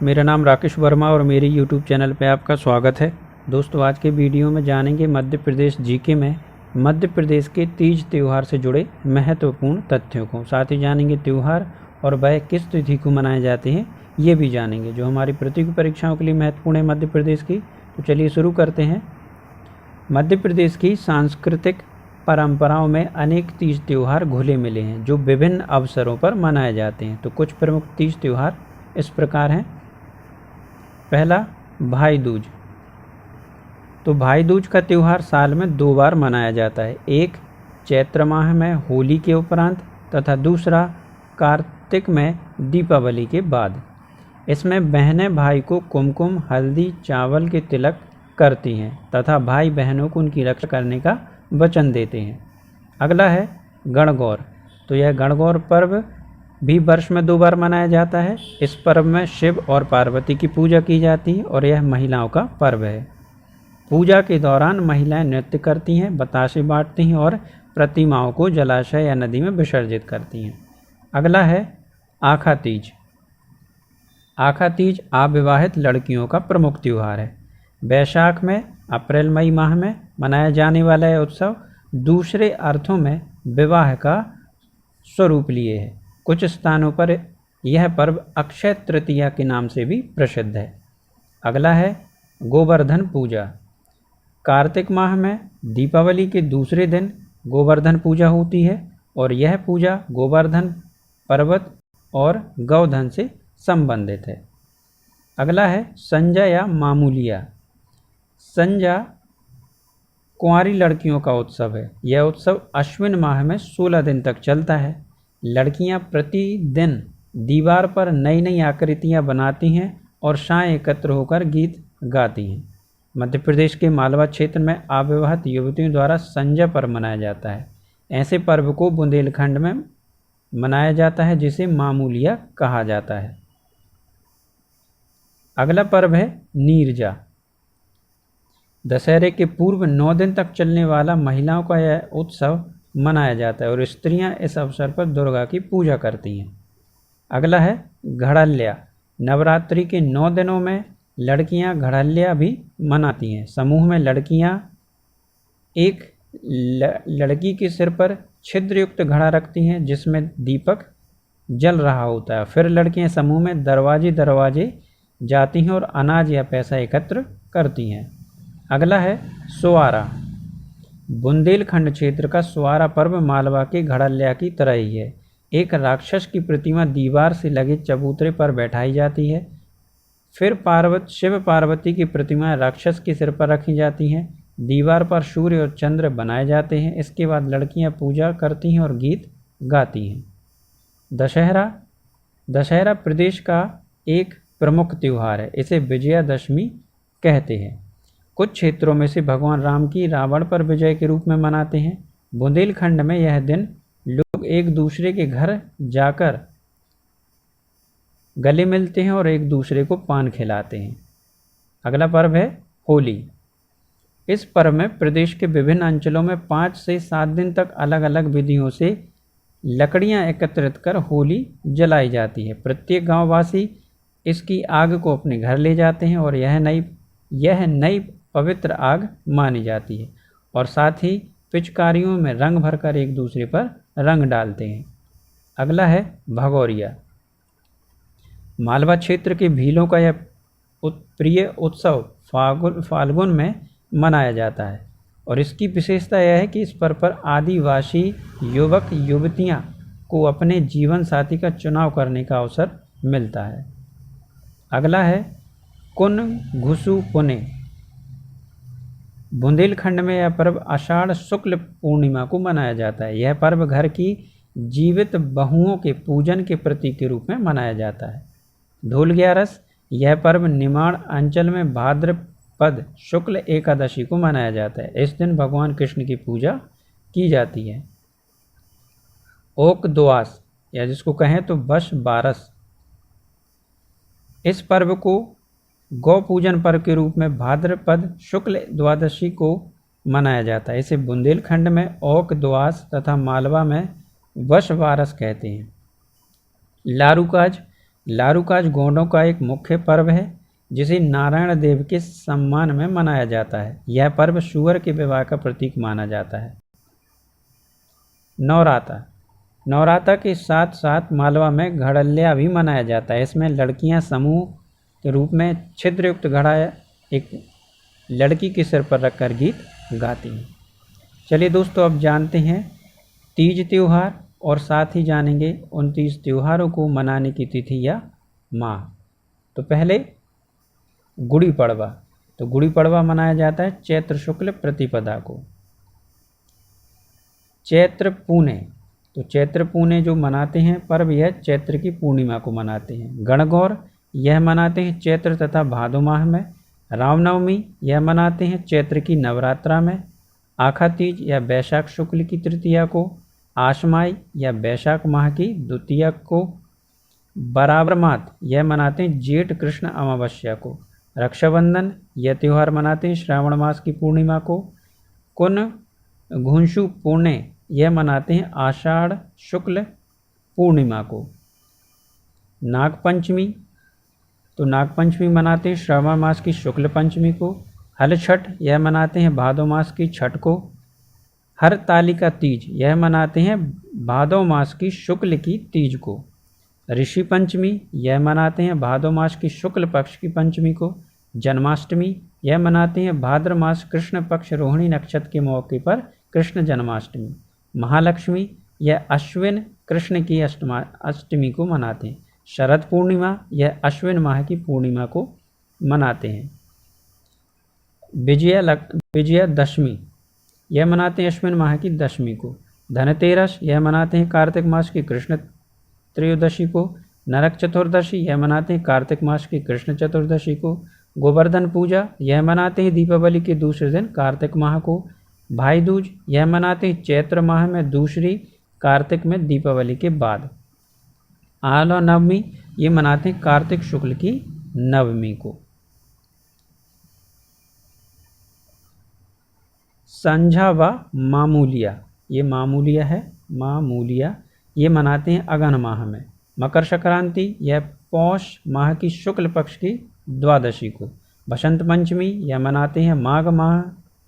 मेरा नाम राकेश वर्मा और मेरी यूट्यूब चैनल पे आपका स्वागत है। दोस्तों, आज के वीडियो में जानेंगे मध्य प्रदेश जीके में मध्य प्रदेश के तीज त्यौहार से जुड़े महत्वपूर्ण तथ्यों को। साथ ही जानेंगे त्यौहार और वह किस तिथि को मनाए जाते हैं, ये भी जानेंगे, जो हमारी प्रतियोगी परीक्षाओं के लिए महत्वपूर्ण है मध्य प्रदेश की। तो चलिए शुरू करते हैं। मध्य प्रदेश की सांस्कृतिक परंपराओं में अनेक तीज त्यौहार घुले मिले हैं जो विभिन्न अवसरों पर मनाए जाते हैं। तो कुछ प्रमुख तीज त्यौहार इस प्रकार हैं। पहला, भाई दूज। तो भाई दूज का त्यौहार साल में 2 बार मनाया जाता है, एक चैत्र माह में होली के उपरांत तथा दूसरा कार्तिक में दीपावली के बाद। इसमें बहनें भाई को कुमकुम, हल्दी, चावल के तिलक करती हैं तथा भाई बहनों को उनकी रक्षा करने का वचन देते हैं। अगला है गणगौर। तो यह गणगौर पर्व भी वर्ष में 2 बार मनाया जाता है। इस पर्व में शिव और पार्वती की पूजा की जाती है और यह महिलाओं का पर्व है। पूजा के दौरान महिलाएं नृत्य करती हैं, बताशे बांटती हैं और प्रतिमाओं को जलाशय या नदी में विसर्जित करती हैं। अगला है आखा तीज। आखा तीज अविवाहित लड़कियों का प्रमुख त्यौहार है। वैशाख में अप्रैल मई माह में मनाया जाने वाला यह उत्सव दूसरे अर्थों में विवाह का स्वरूप लिए है। कुछ स्थानों पर यह पर्व अक्षय तृतीया के नाम से भी प्रसिद्ध है। अगला है गोवर्धन पूजा। कार्तिक माह में दीपावली के दूसरे दिन गोवर्धन पूजा होती है और यह पूजा गोवर्धन पर्वत और गौधन से संबंधित है। अगला है संजा या मामूलिया। संजा कुंवारी लड़कियों का उत्सव है। यह उत्सव अश्विन माह में 16 दिन तक चलता है। लड़कियां प्रतिदिन दीवार पर नई नई आकृतियां बनाती हैं और शाम एकत्र होकर गीत गाती हैं। मध्य प्रदेश के मालवा क्षेत्र में अविवाहित युवतियों द्वारा संजा पर्व मनाया जाता है। ऐसे पर्व को बुंदेलखंड में मनाया जाता है जिसे मामूलिया कहा जाता है। अगला पर्व है नीरजा। दशहरे के पूर्व 9 दिन तक चलने वाला महिलाओं का यह उत्सव मनाया जाता है और स्त्रियां इस अवसर पर दुर्गा की पूजा करती हैं। अगला है घड़ल्या। नवरात्रि के 9 दिनों में लड़कियां घड़ल्या भी मनाती हैं। समूह में लड़कियां एक लड़की के सिर पर छिद्रयुक्त घड़ा रखती हैं जिसमें दीपक जल रहा होता है। फिर लड़कियां समूह में दरवाजे जाती हैं और अनाज या पैसा एकत्र करती हैं। अगला है सुवारा। बुंदेलखंड क्षेत्र का सुवारा पर्व मालवा के घड़ल्या की तरह ही है। एक राक्षस की प्रतिमा दीवार से लगे चबूतरे पर बैठाई जाती है। फिर शिव पार्वती की प्रतिमाएं राक्षस के सिर पर रखी जाती हैं। दीवार पर सूर्य और चंद्र बनाए जाते हैं। इसके बाद लड़कियां पूजा करती हैं और गीत गाती हैं। दशहरा प्रदेश का एक प्रमुख त्यौहार है। इसे विजयादशमी कहते हैं। कुछ क्षेत्रों में से भगवान राम की रावण पर विजय के रूप में मनाते हैं। बुंदेलखंड में यह दिन लोग एक दूसरे के घर जाकर गले मिलते हैं और एक दूसरे को पान खिलाते हैं। अगला पर्व है होली। इस पर्व में प्रदेश के विभिन्न अंचलों में 5 से 7 दिन तक अलग अलग विधियों से लकड़ियां एकत्रित कर होली जलाई जाती है। प्रत्येक गांववासी इसकी आग को अपने घर ले जाते हैं और यह नई पवित्र आग मानी जाती है और साथ ही पिचकारियों में रंग भरकर एक दूसरे पर रंग डालते हैं। अगला है भगौरिया। मालवा क्षेत्र के भीलों का यह प्रिय उत्सव फाल्गुन में मनाया जाता है और इसकी विशेषता यह है कि इस पर्व पर आदिवासी युवक युवतियां को अपने जीवन साथी का चुनाव करने का अवसर मिलता है। अगला है कुन घुसु पुने। बुंदेलखंड में यह पर्व आषाढ़ शुक्ल पूर्णिमा को मनाया जाता है। यह पर्व घर की जीवित बहुओं के पूजन के प्रतीक के रूप में मनाया जाता है। धूल ग्यारस। यह पर्व निमाड़ अंचल में भाद्रपद शुक्ल एकादशी को मनाया जाता है। इस दिन भगवान कृष्ण की पूजा की जाती है। ओक द्वास, या जिसको कहें तो बस बारस। इस पर्व को गौ पूजन पर्व के रूप में भाद्रपद शुक्ल द्वादशी को मनाया जाता है। इसे बुंदेलखंड में ओक द्वास तथा मालवा में वश बारस कहते हैं। लारूकाज। लारूकाज गोंडों का एक मुख्य पर्व है जिसे नारायण देव के सम्मान में मनाया जाता है। यह पर्व सूअर के विवाह का प्रतीक माना जाता है। नवराता, नवराता के साथ साथ मालवा में घड़ल्या भी मनाया जाता है। इसमें लड़कियां समूह के रूप में छिद्रयुक्त घड़ा एक लड़की के सिर पर रखकर गीत गाती हैं। चलिए दोस्तों, अब जानते हैं तीज त्यौहार और साथ ही जानेंगे उन तीज त्योहारों को मनाने की तिथि या माह। तो पहले गुड़ी पड़वा। तो गुड़ी पड़वा मनाया जाता है चैत्र शुक्ल प्रतिपदा को। चैत्र पूने, तो चैत्र पूने जो मनाते हैं पर्व, यह चैत्र की पूर्णिमा को मनाते हैं। गणगौर, यह मनाते हैं चैत्र तथा भादो माह में। रामनवमी, यह मनाते हैं चैत्र की नवरात्रा में। आखा तीज या बैशाख शुक्ल की तृतीया को। आशमाई या बैशाख माह की द्वितीया को। बराबर मात, यह मनाते हैं जेठ कृष्ण अमावस्या को। रक्षाबंधन, यह त्यौहार मनाते हैं श्रावण मास की पूर्णिमा को। कुन घुंशु पुणे, यह मनाते हैं आषाढ़ शुक्ल पूर्णिमा को। नागपंचमी, तो नागपंचमी मनाते हैं श्रावण मास की शुक्ल पंचमी को। हल छठ, यह मनाते हैं भादो मास की छठ को। हरतालिका तीज, यह मनाते हैं भादो मास की शुक्ल की तीज को। ऋषि पंचमी, यह मनाते हैं भादो मास की शुक्ल पक्ष की पंचमी को। जन्माष्टमी, यह मनाते हैं भाद्र मास कृष्ण पक्ष रोहिणी नक्षत्र के मौके पर कृष्ण जन्माष्टमी। महालक्ष्मी, यह अश्विन कृष्ण की अष्टमी को मनाते हैं। शरद पूर्णिमा, यह अश्विन माह की पूर्णिमा को मनाते हैं। विजयादशमी, यह मनाते हैं अश्विन माह की दशमी को। धनतेरस, यह मनाते हैं कार्तिक मास की कृष्ण त्रयोदशी को। नरक चतुर्दशी, यह मनाते हैं कार्तिक मास की कृष्ण चतुर्दशी को। गोवर्धन पूजा, यह मनाते हैं दीपावली के दूसरे दिन कार्तिक माह को। भाई दूज, यह मनाते हैं चैत्र माह में दूसरी कार्तिक में दीपावली के बाद। आला नवमी, ये मनाते हैं कार्तिक शुक्ल की नवमी को। संझा व मामूलिया, ये मामूलिया है, मामूलिया, ये मनाते हैं अगहन माह में। मकर संक्रांति, यह पौष माह की शुक्ल पक्ष की द्वादशी को। बसंत पंचमी, यह मनाते हैं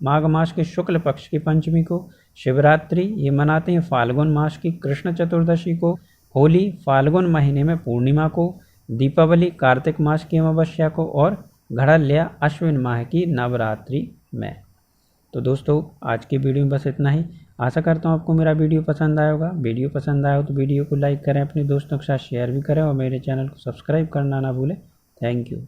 माघ मास के शुक्ल पक्ष की पंचमी को। शिवरात्रि, ये मनाते हैं फाल्गुन मास की कृष्ण चतुर्दशी को। होली, फाल्गुन महीने में पूर्णिमा को। दीपावली, कार्तिक मास की अमावस्या को। और घड़ल्या अश्विन माह की नवरात्रि में। तो दोस्तों, आज की वीडियो में बस इतना ही। आशा करता हूँ आपको मेरा वीडियो पसंद आया होगा। वीडियो पसंद आया हो तो वीडियो को लाइक करें, अपने दोस्तों के साथ शेयर भी करें और मेरे चैनल को सब्सक्राइब करना ना भूलें। Thank you.